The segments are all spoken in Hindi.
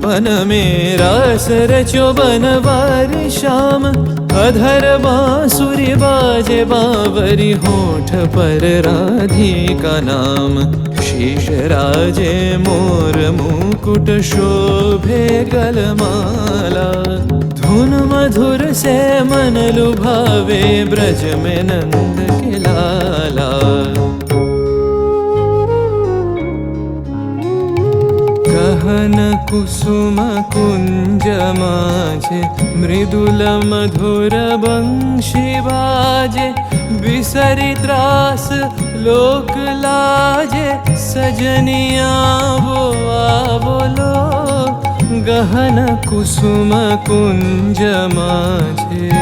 बन में रास रचो बनवारी श्याम। अधर बांसुरी बाजे बावरी होठ पर राधिका नाम। शीश राजे मोर मुकुट शोभे गलमाला। धुन मधुर से मन लुभावे ब्रज में नंद के लाला। गहन कुसुम कुंज माझे मृदुल मधुर बंशी बाजे। बिसरी त्रास लोक लाजे सजनिया वो बोलो। गहन कुसुम कुंज माझे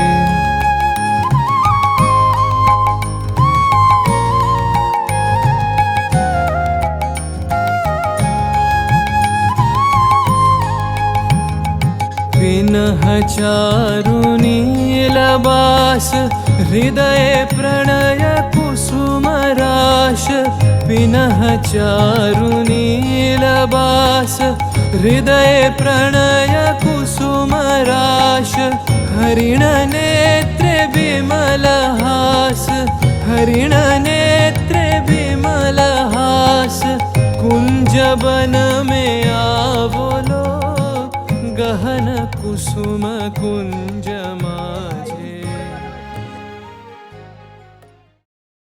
पिनह चारु नीलबास। हृदय प्रणय कुसुम राश। पिनह चारु नीलबास। हृदय प्रणय कुसुम राश। हरिण नेत्रे विमल हास। हरिण नेत्रे विमल हास। कुंज बन में आवलो। गहन कुसुम कुंज